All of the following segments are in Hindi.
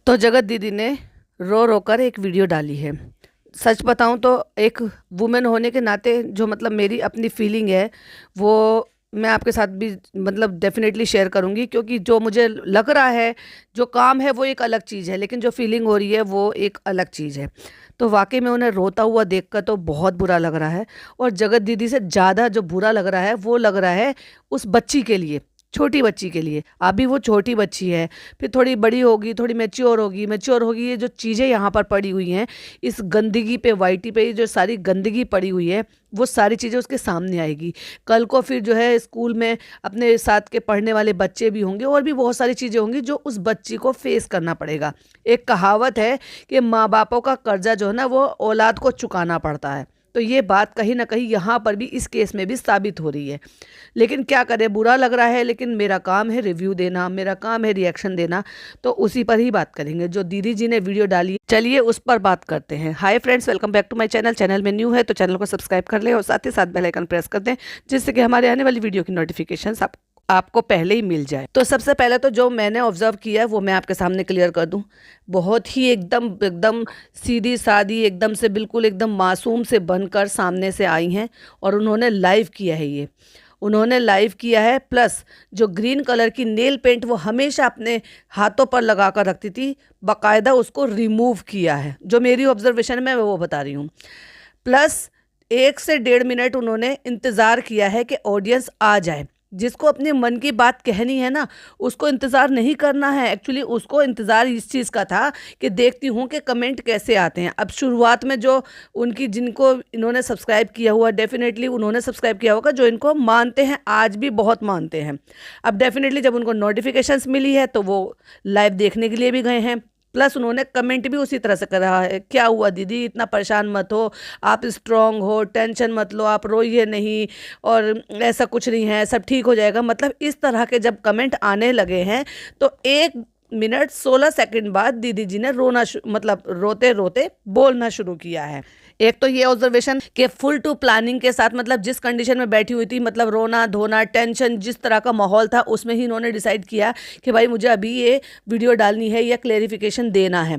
तो जगत दीदी ने रो रो कर एक वीडियो डाली है। सच बताऊं तो एक वुमेन होने के नाते जो मतलब मेरी अपनी फीलिंग है वो मैं आपके साथ भी मतलब डेफिनेटली शेयर करूंगी, क्योंकि जो मुझे लग रहा है, जो काम है वो एक अलग चीज़ है, लेकिन जो फीलिंग हो रही है वो एक अलग चीज़ है। तो वाकई में उन्हें रोता हुआ देखकर तो बहुत बुरा लग रहा है। और जगत दीदी से ज़्यादा जो बुरा लग रहा है वो लग रहा है उस बच्ची के लिए, छोटी बच्ची के लिए। अभी वो छोटी बच्ची है, फिर थोड़ी बड़ी होगी, थोड़ी मैच्योर होगी, ये जो चीज़ें यहाँ पर पड़ी हुई हैं इस गंदगी पे, वाईटी पे, ये जो सारी गंदगी पड़ी हुई है वो सारी चीज़ें उसके सामने आएगी। कल को फिर जो है स्कूल में अपने साथ के पढ़ने वाले बच्चे भी होंगे और भी बहुत सारी चीज़ें होंगी जो उस बच्ची को फेस करना पड़ेगा। एक कहावत है कि माँ बापों का कर्जा जो है ना वो औलाद को चुकाना पड़ता है। तो ये बात कहीं ना कहीं यहाँ पर भी इस केस में भी साबित हो रही है। लेकिन क्या करें, बुरा लग रहा है, लेकिन मेरा काम है रिव्यू देना, मेरा काम है रिएक्शन देना, तो उसी पर ही बात करेंगे। जो दीदी जी ने वीडियो डाली है, चलिए उस पर बात करते हैं। Hi friends, welcome back to my channel. Channel में न्यू है तो चैनल को सब्सक्राइब कर लें और साथ ही साथ बेल आइकन प्रेस कर दें, जिससे कि हमारे आने वाली वीडियो की नोटिफिकेशन आपको पहले ही मिल जाए। तो सबसे पहले तो जो मैंने ऑब्जर्व किया है वो मैं आपके सामने क्लियर कर दूं। बहुत ही एकदम एकदम सीधी सादी, एकदम से बिल्कुल एकदम मासूम से बनकर सामने से आई हैं और उन्होंने लाइव किया है। ये उन्होंने लाइव किया है, प्लस जो ग्रीन कलर की नेल पेंट वो हमेशा अपने हाथों पर लगा कर रखती थी, बाकायदा उसको रिमूव किया है। जो मेरी ऑब्जर्वेशन में वो बता रही हूँ। प्लस 1 से 1.5 मिनट उन्होंने इंतज़ार किया है कि ऑडियंस आ जाए। जिसको अपने मन की बात कहनी है ना, उसको इंतज़ार नहीं करना है। एक्चुअली उसको इंतज़ार इस चीज़ का था कि देखती हूँ कि कमेंट कैसे आते हैं। अब शुरुआत में जो उनकी, जिनको इन्होंने सब्सक्राइब किया हुआ, डेफिनेटली उन्होंने सब्सक्राइब किया होगा, जो इनको मानते हैं, आज भी बहुत मानते हैं। अब डेफिनेटली जब उनको नोटिफिकेशंस मिली है तो वो लाइव देखने के लिए भी गए हैं। प्लस उन्होंने कमेंट भी उसी तरह से करा है, क्या हुआ दीदी, इतना परेशान मत हो, आप स्ट्रांग हो, टेंशन मत लो, आप रोइए नहीं, और ऐसा कुछ नहीं है, सब ठीक हो जाएगा। मतलब इस तरह के जब कमेंट आने लगे हैं तो 1 मिनट 16 सेकंड बाद दीदी जी ने मतलब रोते रोते बोलना शुरू किया है। एक तो ये ऑब्जर्वेशन कि फुल टू प्लानिंग के साथ, मतलब जिस कंडीशन में बैठी हुई थी, मतलब रोना धोना, टेंशन, जिस तरह का माहौल था उसमें ही इन्होंने डिसाइड किया कि भाई मुझे अभी ये वीडियो डालनी है या क्लेरिफिकेशन देना है।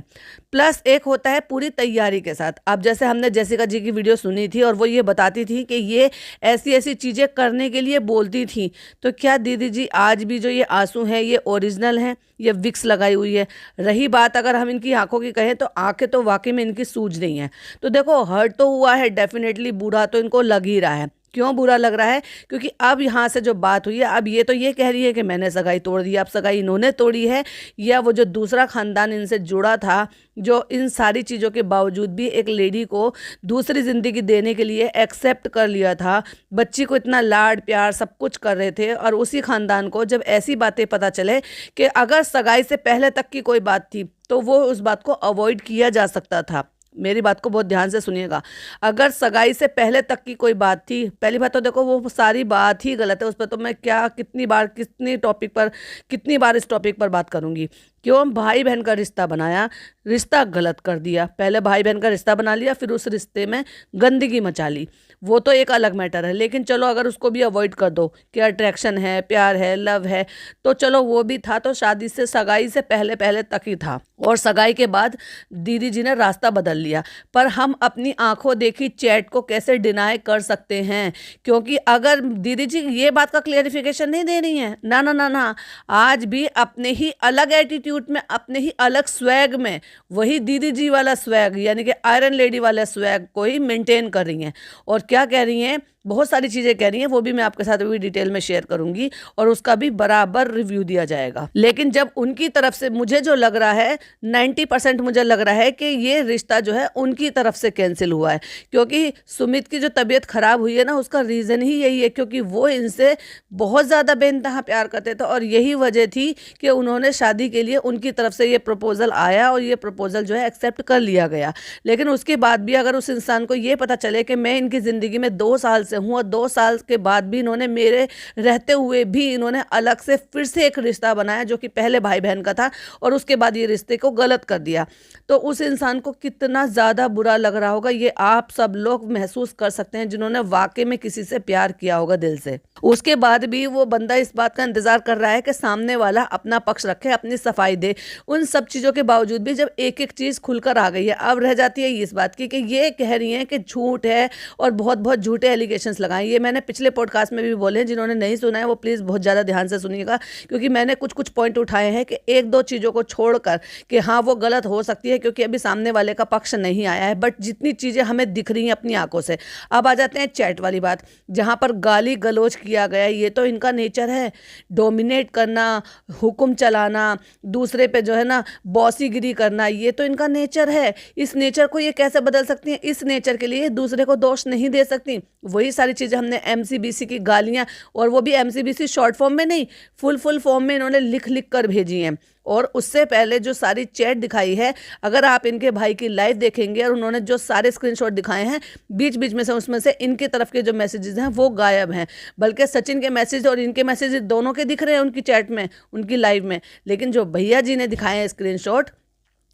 प्लस एक होता है पूरी तैयारी के साथ। अब जैसे हमने जेसिका जी की वीडियो सुनी थी और वो ये बताती थी कि ये ऐसी ऐसी चीज़ें करने के लिए बोलती थी, तो क्या दीदी जी आज भी जो ये आंसू हैं ये ओरिजिनल हैं, ये विक्स लगाई हुई है? रही बात अगर हम इनकी आंखों की कहें तो आंखें तो वाकई में इनकी सूज रही हैं। तो देखो, हर्ट तो हुआ है डेफिनेटली, बुरा तो इनको लग ही रहा है। क्यों बुरा लग रहा है? क्योंकि अब यहाँ से जो बात हुई है, अब ये तो ये कह रही है कि मैंने सगाई तोड़ दी। अब सगाई इन्होंने तोड़ी है या वो जो दूसरा खानदान इनसे जुड़ा था, जो इन सारी चीज़ों के बावजूद भी एक लेडी को दूसरी ज़िंदगी देने के लिए एक्सेप्ट कर लिया था, बच्ची को इतना लाड प्यार सब कुछ कर रहे थे, और उसी खानदान को जब ऐसी बातें पता चले कि अगर सगाई से पहले तक की कोई बात थी तो वो उस बात को अवॉइड किया जा सकता था। मेरी बात को बहुत ध्यान से सुनिएगा। अगर सगाई से पहले तक की कोई बात थी, पहली बात तो देखो वो सारी बात ही गलत है। उस पर तो मैं क्या कितनी बार कितनी बार इस टॉपिक पर बात करूंगी। क्यों भाई बहन का रिश्ता बनाया, रिश्ता गलत कर दिया। पहले भाई बहन का रिश्ता बना लिया, फिर उस रिश्ते में गंदगी मचा ली, वो तो एक अलग मैटर है। लेकिन चलो अगर उसको भी अवॉइड कर दो कि अट्रैक्शन है, प्यार है, लव है, तो चलो वो भी था, तो शादी से, सगाई से पहले पहले तक ही था। और सगाई के बाद दीदी जी ने रास्ता बदल लिया। पर हम अपनी आंखों देखी चैट को कैसे डिनाई कर सकते हैं? क्योंकि अगर दीदी जी ये बात का क्लेरिफिकेशन नहीं दे रही हैं, ना ना ना ना, आज भी अपने ही अलग एटीट्यूड में, अपने ही अलग स्वैग में, वही दीदी जी वाला स्वैग, यानी कि आयरन लेडी वाला स्वैग को ही मेंटेन कर रही हैं। और क्या कह रही हैं, बहुत सारी चीज़ें कह रही हैं, वो भी मैं आपके साथ अभी डिटेल में शेयर करूंगी और उसका भी बराबर रिव्यू दिया जाएगा। लेकिन जब उनकी तरफ से, मुझे जो लग रहा है 90% मुझे लग रहा है कि ये रिश्ता जो है उनकी तरफ से कैंसिल हुआ है। क्योंकि सुमित की जो तबीयत खराब हुई है ना, उसका रीज़न ही यही है, क्योंकि वो इनसे बहुत ज़्यादा बेइंतहा प्यार करते थे और यही वजह थी कि उन्होंने शादी के लिए, उनकी तरफ से ये प्रपोजल आया और ये प्रपोजल जो है एक्सेप्ट कर लिया गया। लेकिन उसके बाद भी अगर उस इंसान को ये पता चले कि मैं इनकी ज़िंदगी में 2 साल से हूँ और 2 साल के बाद भी इन्होंने मेरे रहते हुए भी इन्होंने अलग से फिर से एक रिश्ता बनाया जो कि पहले भाई बहन का था, और उसके बाद ये रिश्ते को गलत कर दिया। तो उस इंसान को कितना ज़्यादा बुरा लग रहा होगा ये आप सब लोग महसूस कर सकते हैं, जिन्होंने वाकई में किसी से प्यार किया होगा दिल से। उसके बाद भी वो बंदा इस बात का इंतजार कर रहा है कि सामने वाला अपना पक्ष रखे, अपनी सफाई दे। उन सब चीज़ों के बावजूद भी जब एक एक चीज़ खुलकर आ गई है, अब रह जाती है इस बात की कि ये कह रही हैं कि झूठ है और बहुत बहुत झूठे एलिगेशंस लगाए। ये मैंने पिछले पॉडकास्ट में भी बोले हैं, जिन्होंने नहीं सुना है वो प्लीज़ बहुत ज़्यादा ध्यान से सुनिएगा, क्योंकि मैंने कुछ कुछ पॉइंट उठाए हैं कि एक दो चीज़ों को छोड़कर कि हाँ वो गलत हो सकती है क्योंकि अभी सामने वाले का पक्ष नहीं आया है, बट जितनी चीज़ें हमें दिख रही हैं अपनी आंखों से। अब आ जाते हैं चैट वाली बात, जहाँ पर गाली गलौज किया गया। ये तो इनका नेचर है, डोमिनेट करना, हुक्म चलाना, दूसरे पे जो है ना बॉसीगिरी करना, ये तो इनका नेचर है। इस नेचर को ये कैसे बदल सकती हैं? इस नेचर के लिए दूसरे को दोष नहीं दे सकती। वही सारी चीज़ें हमने MCBC की गालियाँ, और वो भी MCBC शॉर्ट फॉर्म में नहीं, फुल फॉर्म में इन्होंने लिख लिख कर भेजी हैं। और उससे पहले जो सारी चैट दिखाई है, अगर आप इनके भाई की लाइव देखेंगे और उन्होंने जो सारे स्क्रीनशॉट दिखाए हैं, बीच बीच में से उसमें से इनकी तरफ के जो मैसेजेस हैं वो गायब हैं। बल्कि सचिन के मैसेज और इनके मैसेज दोनों के दिख रहे हैं उनकी चैट में, उनकी लाइव में, लेकिन जो भैया जी ने दिखाए हैं स्क्रीनशॉट,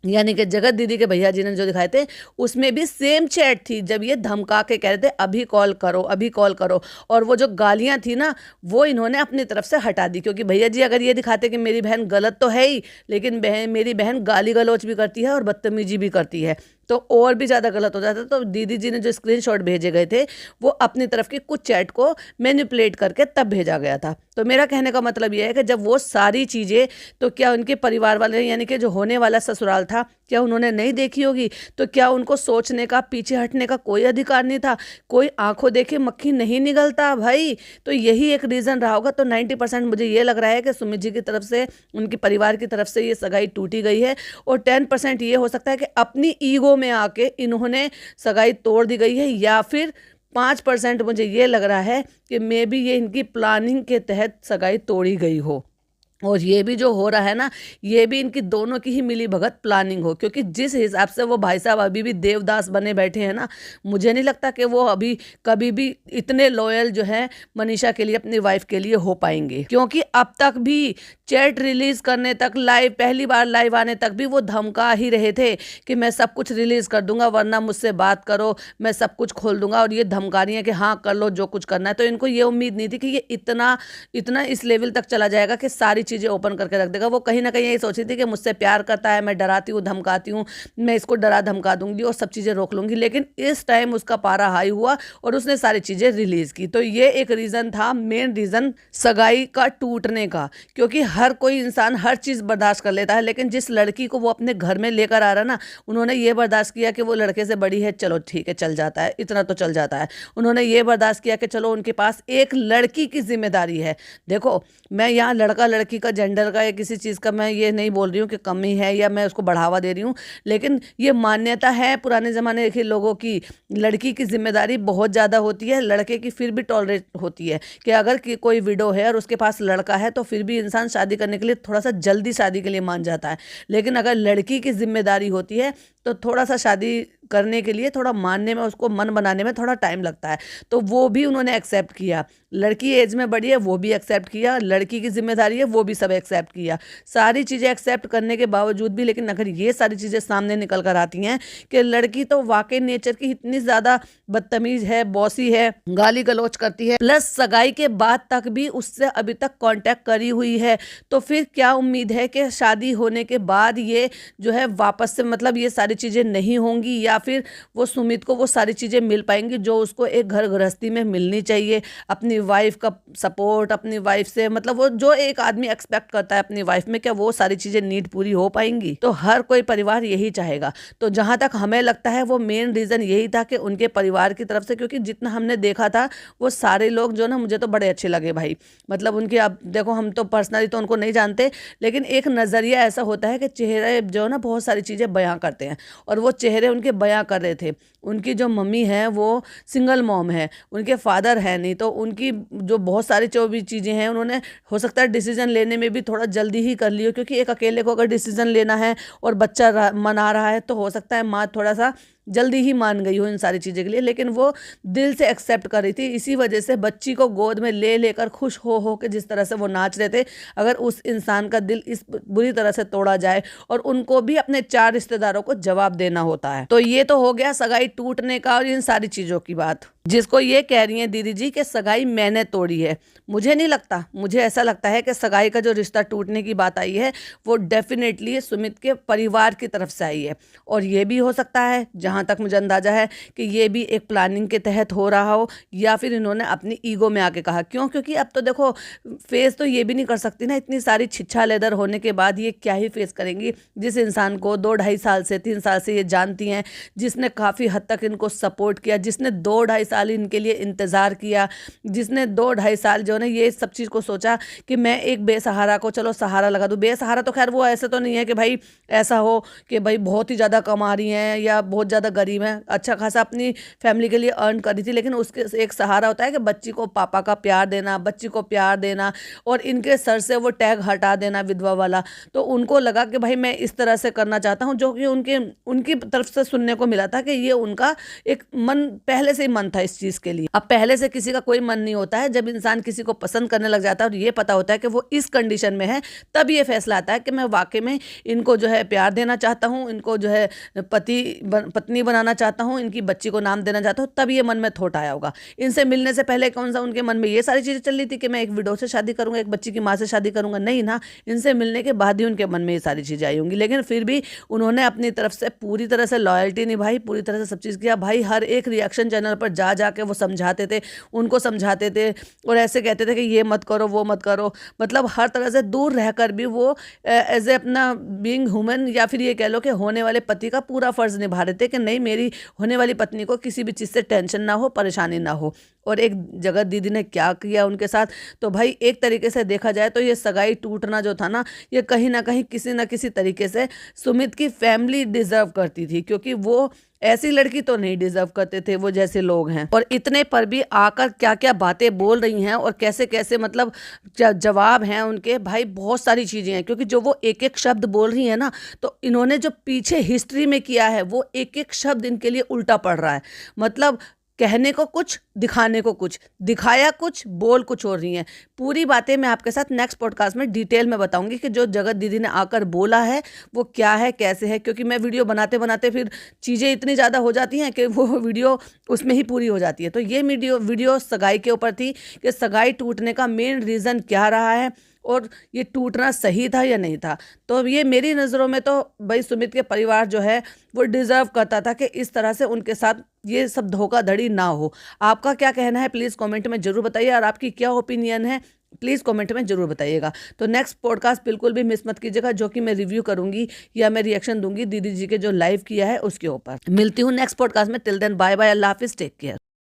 यानी कि जगत दीदी के भैया जी ने जो दिखाए थे, उसमें भी सेम चैट थी। जब ये धमका के कह रहे थे अभी कॉल करो, अभी कॉल करो, और वो जो गालियां थी ना वो इन्होंने अपनी तरफ से हटा दी, क्योंकि भैया जी अगर ये दिखाते कि मेरी बहन गलत तो है ही, लेकिन मेरी बहन गाली गलौज भी करती है और बदतमीजी भी करती है, तो और भी ज़्यादा गलत हो जाता। तो दीदी जी ने जो स्क्रीनशॉट भेजे गए थे वो अपनी तरफ की कुछ चैट को मैनिपुलेट करके तब भेजा गया था। तो मेरा कहने का मतलब ये है कि जब वो सारी चीज़ें, तो क्या उनके परिवार वाले यानी कि जो होने वाला ससुराल था, क्या उन्होंने नहीं देखी होगी? तो क्या उनको सोचने का, पीछे हटने का कोई अधिकार नहीं था? कोई आंखों देखे मक्खी नहीं निगलता भाई। तो यही एक रीज़न रहा होगा। तो 90% मुझे ये लग रहा है कि सुमित जी की तरफ से, उनके परिवार की तरफ से ये सगाई टूटी गई है, और 10% ये हो सकता है कि अपनी ईगो में आके इन्होंने सगाई तोड़ दी गई है, या फिर 5% मुझे ये लग रहा है कि मे बी ये इनकी प्लानिंग के तहत सगाई तोड़ी गई हो। और ये भी जो हो रहा है ना, ये भी इनकी दोनों की ही मिली भगत प्लानिंग हो, क्योंकि जिस हिसाब से वो भाई साहब अभी भी देवदास बने बैठे हैं ना, मुझे नहीं लगता कि वो अभी कभी भी इतने लॉयल जो है मनीषा के लिए, अपनी वाइफ के लिए हो पाएंगे। क्योंकि अब तक भी चैट रिलीज करने तक, लाइव पहली बार लाइव आने तक भी वो धमका ही रहे थे कि मैं सब कुछ रिलीज कर दूंगा, वरना मुझसे बात करो, मैं सब कुछ खोल दूंगा। और ये धमका रही है कि हाँ कर लो जो कुछ करना है। तो इनको ये उम्मीद नहीं थी कि ये इतना इस लेवल तक चला जाएगा कि सारी चीज़ें ओपन करके रख देगा। वो कहीं ना कहीं यही सोची थी कि मुझसे प्यार करता है, मैं डराती हूँ, धमकाती हूँ, मैं इसको डरा धमका दूंगी और सब चीज़ें रोक लूंगी। लेकिन इस टाइम उसका पारा हाई हुआ और उसने सारी चीज़ें रिलीज की। तो ये एक रीज़न था, मेन रीज़न सगाई का टूटने का। क्योंकि हर कोई इंसान हर चीज़ बर्दाश्त कर लेता है, लेकिन जिस लड़की को वो अपने घर में लेकर आ रहा ना, उन्होंने ये बर्दाश्त किया कि वो लड़के से बड़ी है, चलो ठीक है चल जाता है, इतना तो चल जाता है। उन्होंने ये बर्दाश्त किया कि चलो उनके पास एक लड़की की जिम्मेदारी है। देखो, मैं यहाँ लड़का लड़की का, जेंडर का या किसी चीज़ का मैं ये नहीं बोल रही हूँ कि कमी है या मैं उसको बढ़ावा दे रही हूँ, लेकिन ये मान्यता है पुराने ज़माने के लोगों की, लड़की की जिम्मेदारी बहुत ज़्यादा होती है, लड़के की फिर भी टॉलरेट होती है कि अगर कोई विडो है और उसके पास लड़का है तो फिर भी इंसान शादी करने के लिए थोड़ा सा जल्दी शादी के लिए मान जाता है। लेकिन अगर लड़की की जिम्मेदारी होती है तो थोड़ा सा शादी करने के लिए, थोड़ा मानने में, उसको मन बनाने में थोड़ा टाइम लगता है। तो वो भी उन्होंने एक्सेप्ट किया। लड़की एज में बड़ी है वो भी एक्सेप्ट किया, लड़की की जिम्मेदारी है वो भी सब एक्सेप्ट किया। सारी चीज़ें एक्सेप्ट करने के बावजूद भी, लेकिन अगर ये सारी चीज़ें सामने निकल कर आती हैं कि लड़की तो वाकई नेचर की इतनी ज़्यादा बदतमीज है, बॉसी है, गाली गलौज करती है, प्लस सगाई के बाद तक भी उससे अभी तक कांटेक्ट करी हुई है, तो फिर क्या उम्मीद है कि शादी होने के बाद ये जो है वापस से, मतलब ये सारी चीज़ें नहीं होंगी, या फिर वो सुमित को वो सारी चीज़ें मिल पाएंगी जो उसको एक घर गृहस्थी में मिलनी चाहिए। अपनी वाइफ का सपोर्ट, अपनी वाइफ से, मतलब वो जो एक आदमी एक्सपेक्ट करता है अपनी वाइफ में, क्या वो सारी चीज़ें नीड पूरी हो पाएंगी? तो हर कोई परिवार यही चाहेगा। तो जहाँ तक हमें लगता है वो मेन रीज़न यही था कि उनके परिवार की तरफ से, क्योंकि जितना हमने देखा था वो सारे लोग जो ना, मुझे तो बड़े अच्छे लगे भाई। मतलब उनके, अब देखो हम तो पर्सनली तो उनको नहीं जानते, लेकिन एक नज़रिया ऐसा होता है कि चेहरे जो ना बहुत सारी चीज़ें बयां करते हैं, और वो चेहरे उनके बयां कर रहे थे। उनकी जो मम्मी है वो सिंगल मॉम है, उनके फादर है नहीं, तो उनकी जो बहुत सारी जो भी चीज़ें हैं, उन्होंने हो सकता है डिसीजन लेने में भी थोड़ा जल्दी ही कर लियो, क्योंकि एक अकेले को अगर डिसीजन लेना है और बच्चा मना रहा है तो हो सकता है माँ थोड़ा सा जल्दी ही मान गई हो इन सारी चीज़ों के लिए, लेकिन वो दिल से एक्सेप्ट कर रही थी। इसी वजह से बच्ची को गोद में ले लेकर खुश हो के जिस तरह से वो नाच रहे थे, अगर उस इंसान का दिल इस बुरी तरह से तोड़ा जाए और उनको भी अपने 4 रिश्तेदारों को जवाब देना होता है। तो ये तो हो गया सगाई टूटने का और इन सारी चीज़ों की बात, जिसको ये कह रही हैं दीदी जी कि सगाई मैंने तोड़ी है। मुझे नहीं लगता, मुझे ऐसा लगता है कि सगाई का जो रिश्ता टूटने की बात आई है वो डेफिनेटली सुमित के परिवार की तरफ से आई है। और ये भी हो सकता है, जहाँ तक मुझे अंदाजा है, कि ये भी एक प्लानिंग के तहत हो रहा हो, या फिर इन्होंने अपनी ईगो में आके कहा। क्योंकि अब तो देखो फेस तो ये भी नहीं कर सकती ना, इतनी सारी छिछा लेदर होने के बाद ये क्या ही फेस करेंगी। जिस इंसान को 2-2.5 साल से 3 साल से ये जानती हैं, जिसने काफ़ी हद तक इनको सपोर्ट किया, जिसने 2-2.5 साल इनके लिए इंतज़ार किया, जिसने 2-2.5 साल जो है ये सब चीज़ को सोचा कि मैं एक बेसहारा को चलो सहारा लगा दूँ। बेसहारा तो खैर वो ऐसे तो नहीं है कि भाई ऐसा हो कि भाई बहुत ही ज़्यादा कमा रही हैं या बहुत ज़्यादा गरीब हैं, अच्छा खासा अपनी फैमिली के लिए अर्न कर रही थी, लेकिन उसके एक सहारा होता है कि बच्ची को पापा का प्यार देना, बच्ची को प्यार देना और इनके सर से वो टैग हटा देना विधवा वाला। तो उनको लगा कि भाई मैं इस तरह से करना चाहता हूँ, जो कि उनकी तरफ से सुनने को मिला था कि ये उनका एक मन पहले से ही मन था इस चीज़ के लिए। अब पहले से किसी का कोई मन नहीं होता है, जब इंसान किसी को पसंद करने लग जाता है और ये पता होता है कि वो इस कंडीशन में है, तब ये फैसला आता है कि मैं वाकई में इनको जो है प्यार देना चाहता हूँ, इनको जो है पत्नी बनाना चाहता हूँ, इनकी बच्ची को नाम देना चाहता हूँ। तब ये मन में थोट आया होगा। इनसे मिलने से पहले कौन सा उनके मन में ये सारी चीज़ें चल रही थी कि मैं एक विडो से शादी करूँगा, एक बच्ची की माँ से शादी करूँगा? नहीं ना, इनसे मिलने के बाद ही उनके मन में ये सारी चीज़ें आई होंगी। लेकिन फिर भी उन्होंने अपनी तरफ से पूरी तरह से लॉयल्टी निभाई, पूरी तरह से सब चीज़ किया। भाई हर एक रिएक्शन चैनल पर जा के वो समझाते थे, उनको समझाते थे और ऐसे कहते थे कि ये मत करो, वो मत करो। मतलब हर तरह से दूर रहकर भी वो एज ए अपना बीइंग ह्यूमन, या फिर ये कह लो कि होने वाले पति का पूरा फर्ज निभा रहे थे कि नहीं, मेरी होने वाली पत्नी को किसी भी चीज़ से टेंशन ना हो, परेशानी ना हो। और एक जगह दीदी ने क्या किया उनके साथ, तो भाई एक तरीके से देखा जाए तो ये सगाई टूटना जो था ना, ये कहीं ना कहीं किसी ना किसी तरीके से सुमित की फैमिली डिजर्व करती थी, क्योंकि वो ऐसी लड़की तो नहीं डिजर्व करते थे वो जैसे लोग हैं। और इतने पर भी आकर क्या क्या बातें बोल रही हैं और कैसे कैसे मतलब जवाब हैं उनके, भाई बहुत सारी चीज़ें हैं। क्योंकि जो वो एक एक शब्द बोल रही है ना, तो इन्होंने जो पीछे हिस्ट्री में किया है वो एक एक शब्द इनके लिए उल्टा पड़ रहा है। मतलब कहने को कुछ, दिखाने को कुछ, दिखाया कुछ, बोल कुछ हो रही हैं। पूरी बातें मैं आपके साथ नेक्स्ट पॉडकास्ट में डिटेल में बताऊंगी कि जो जगत दीदी ने आकर बोला है वो क्या है, कैसे है। क्योंकि मैं वीडियो बनाते बनाते फिर चीज़ें इतनी ज़्यादा हो जाती हैं कि वो वीडियो उसमें ही पूरी हो जाती है। तो ये वीडियो सगाई के ऊपर थी कि सगाई टूटने का मेन रीज़न क्या रहा है और ये टूटना सही था या नहीं था। तो ये मेरी नज़रों में तो भाई सुमित के परिवार जो है वो डिज़र्व करता था कि इस तरह से उनके साथ ये सब धोखाधड़ी ना हो। आपका क्या कहना है प्लीज़ कमेंट में ज़रूर बताइए, और आपकी क्या ओपिनियन है प्लीज़ कमेंट में ज़रूर बताइएगा। तो नेक्स्ट पॉडकास्ट बिल्कुल भी मिस मत कीजिएगा, जो कि मैं रिव्यू करूंगी या मैं रिएक्शन दूंगी दीदी जी के जो लाइव किया है उसके ऊपर। मिलती हूँ नेक्स्ट पॉडकास्ट में। टिल देन बाय बाय, अल्लाह हाफिज़, टेक केयर।